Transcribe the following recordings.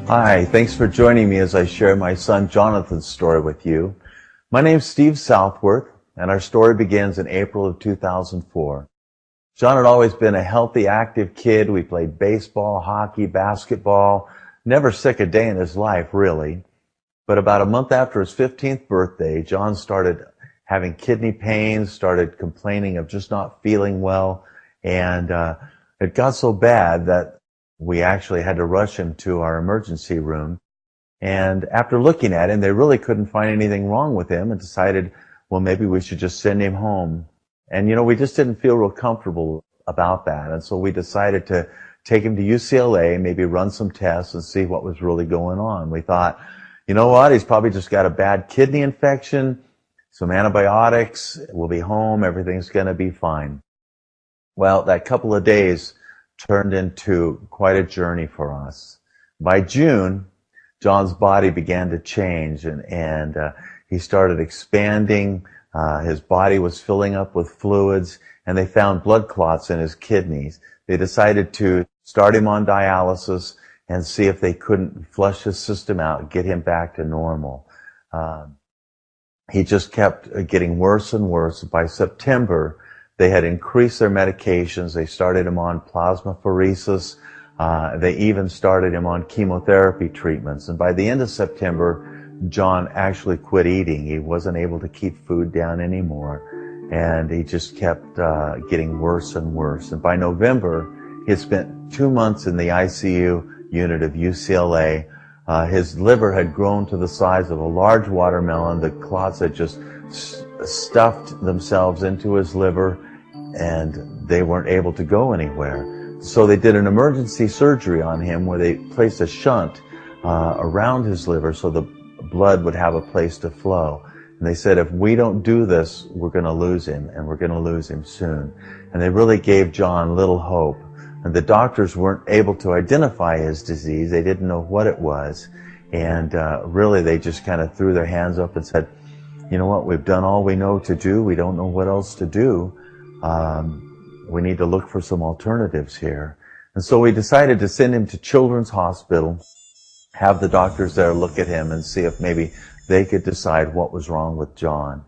Hi, thanks for joining me as I share my son Jonathan's story with you. My name's Steve Southworth, and our story begins in April of 2004. John had always been a healthy, active kid. We played baseball, hockey, basketball, never sick a day in his life, really. But about a month after his 15th birthday, John started having kidney pains, started complaining of just not feeling well, and it got so bad that we actually had to rush him to our emergency room. And after looking at him, they really couldn't find anything wrong with him and decided, well, maybe we should just send him home. And, we just didn't feel real comfortable about that. And so we decided to take him to UCLA, maybe run some tests and see what was really going on. We thought, you know what, he's probably just got a bad kidney infection, some antibiotics, we'll be home, everything's going to be fine. Well, that couple of days turned into quite a journey for us. By June, John's body began to change and he started expanding. His body was filling up with fluids, and they found blood clots in his kidneys. They decided to start him on dialysis and see if they couldn't flush his system out, get him back to normal. He just kept getting worse and worse. By September, they had increased their medications. They started him on plasmapheresis. They even started him on chemotherapy treatments. And by the end of September, John actually quit eating. He wasn't able to keep food down anymore. And he just kept getting worse and worse. And by November, he had spent 2 months in the ICU unit of UCLA. His liver had grown to the size of a large watermelon. The clots had just stuffed themselves into his liver, and they weren't able to go anywhere. So they did an emergency surgery on him where they placed a shunt around his liver so the blood would have a place to flow. And they said, if we don't do this, we're going to lose him, and we're going to lose him soon. And they really gave John little hope. And the doctors weren't able to identify his disease. They didn't know what it was. And really, they just kind of threw their hands up and said, you know what, we've done all we know to do. We don't know what else to do. We need to look for some alternatives here. And so we decided to send him to Children's Hospital, have the doctors there look at him and see if maybe they could decide what was wrong with John.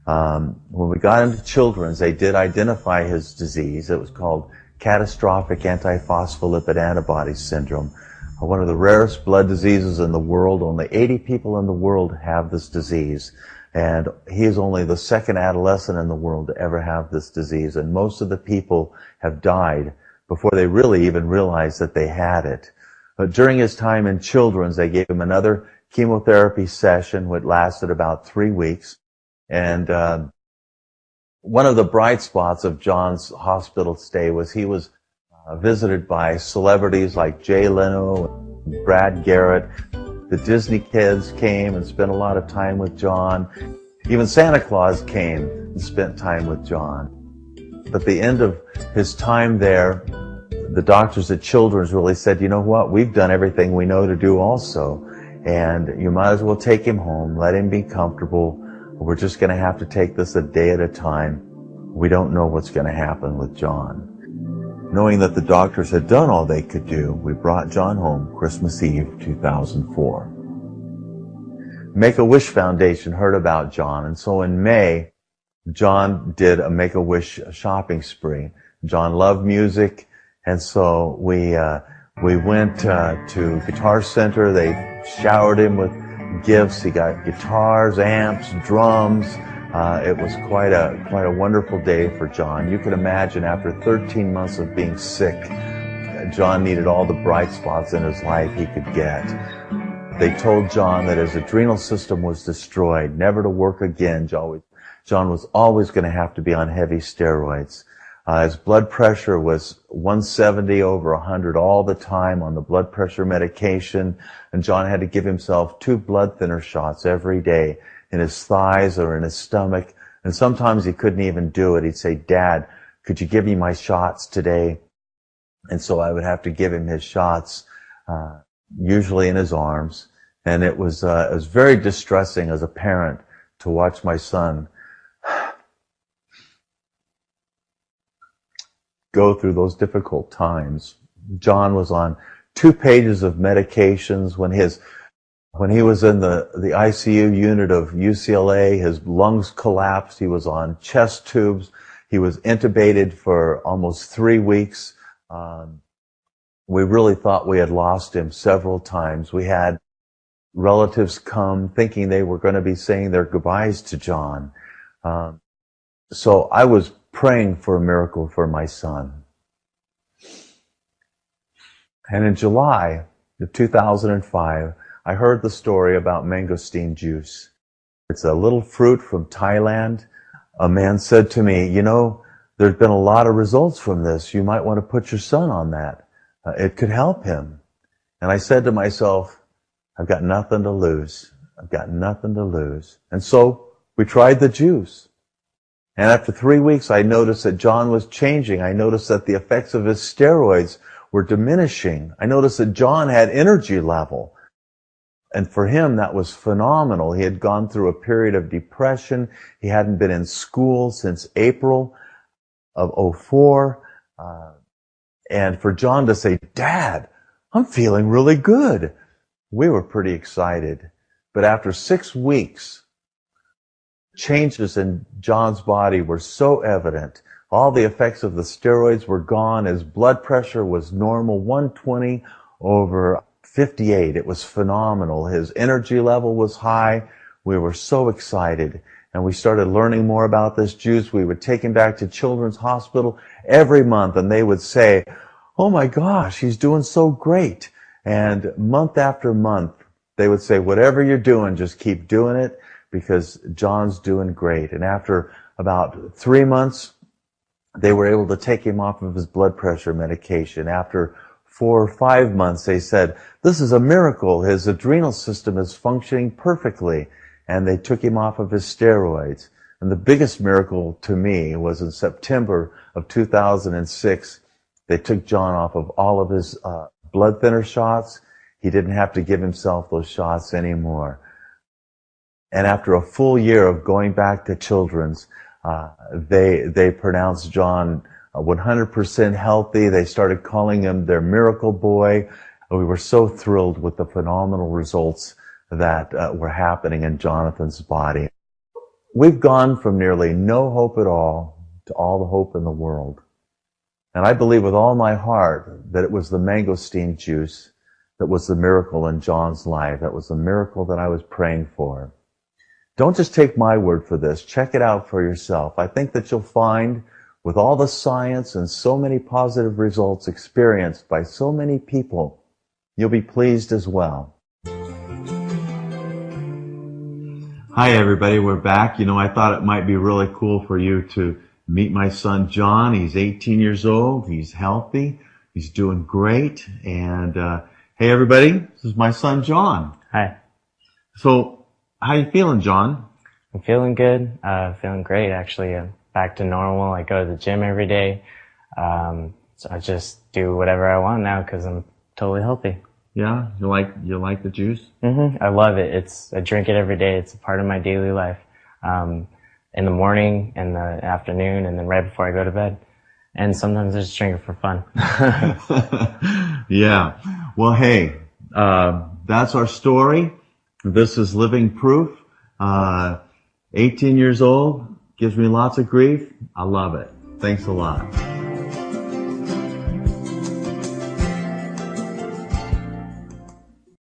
When we got him to Children's, they did identify his disease. It was called catastrophic antiphospholipid antibody syndrome, one of the rarest blood diseases in the world. Only 80 people in the world have this disease. And he is only the second adolescent in the world to ever have this disease. And most of the people have died before they really even realized that they had it. But during his time in Children's, they gave him another chemotherapy session, which lasted about 3 weeks. And one of the bright spots of John's hospital stay was he was visited by celebrities like Jay Leno and Brad Garrett. The Disney kids came and spent a lot of time with John. Even Santa Claus came and spent time with John. But at the end of his time there, the doctors at Children's really said, you know what, we've done everything we know to do also. And you might as well take him home, let him be comfortable. We're just going to have to take this a day at a time. We don't know what's going to happen with John. Knowing that the doctors had done all they could do, we brought John home Christmas Eve 2004. Make-A-Wish Foundation heard about John, and so in May, John did a Make-A-Wish shopping spree. John loved music, and so we went to Guitar Center. They showered him with gifts. He got guitars, amps, drums. It was quite a wonderful day for John. You can imagine after 13 months of being sick, John needed all the bright spots in his life he could get. They told John that his adrenal system was destroyed, never to work again. John was always going to have to be on heavy steroids. His blood pressure was 170 over 100 all the time on the blood pressure medication, and John had to give himself 2 blood thinner shots every day in his thighs or in his stomach, and sometimes he couldn't even do it. He'd say, Dad, could you give me my shots today? And so I would have to give him his shots, usually in his arms, and it was very distressing as a parent to watch my son go through those difficult times. John was on 2 pages of medications. When he was in the ICU unit of UCLA, his lungs collapsed. He was on chest tubes. He was intubated for almost 3 weeks. We really thought we had lost him several times. We had relatives come thinking they were going to be saying their goodbyes to John. So I was praying for a miracle for my son. And in July of 2005, I heard the story about mangosteen juice. It's a little fruit from Thailand. A man said to me, you know, there's been a lot of results from this. You might want to put your son on that. It could help him. And I said to myself, I've got nothing to lose. I've got nothing to lose. And so we tried the juice. And after 3 weeks, I noticed that John was changing. I noticed that the effects of his steroids were diminishing. I noticed that John had energy level. And for him, that was phenomenal. He had gone through a period of depression. He hadn't been in school since April of 2004. And for John to say, Dad, I'm feeling really good. We were pretty excited. But after 6 weeks, changes in John's body were so evident. All the effects of the steroids were gone. His blood pressure was normal, 120/58. It was phenomenal. His energy level was high. We were so excited. And we started learning more about this juice. We would take him back to Children's Hospital every month, and they would say, oh my gosh, he's doing so great. And month after month, they would say, whatever you're doing, just keep doing it because John's doing great. And after about 3 months, they were able to take him off of his blood pressure medication. After 4 or 5 months, they said, this is a miracle. His adrenal system is functioning perfectly. And they took him off of his steroids. And the biggest miracle to me was in September of 2006. They took John off of all of his blood thinner shots. He didn't have to give himself those shots anymore. And after a full year of going back to Children's, they pronounced John 100% healthy. They started calling him their miracle boy. We were so thrilled with the phenomenal results that were happening in Jonathan's body. We've gone from nearly no hope at all to all the hope in the world. And I believe with all my heart that it was the mangosteen juice that was the miracle in John's life. That was the miracle that I was praying for. Don't just take my word for this. Check it out for yourself. I think that you'll find with all the science and so many positive results experienced by so many people, you'll be pleased as well. Hi everybody, we're back. You know, I thought it might be really cool for you to meet my son John. He's 18 years old. He's healthy. He's doing great. And hey everybody, this is my son John. Hi. So, how you feeling, John? I'm feeling good. Feeling great, actually. I'm back to normal. I go to the gym every day. So I just do whatever I want now because I'm totally healthy. Yeah? You like the juice? I love it. I drink it every day. It's a part of my daily life. In the morning, in the afternoon, and then right before I go to bed. And sometimes I just drink it for fun. Yeah. Well, hey, that's our story. This is living proof. 18 years old, gives me lots of grief. I love it. Thanks a lot.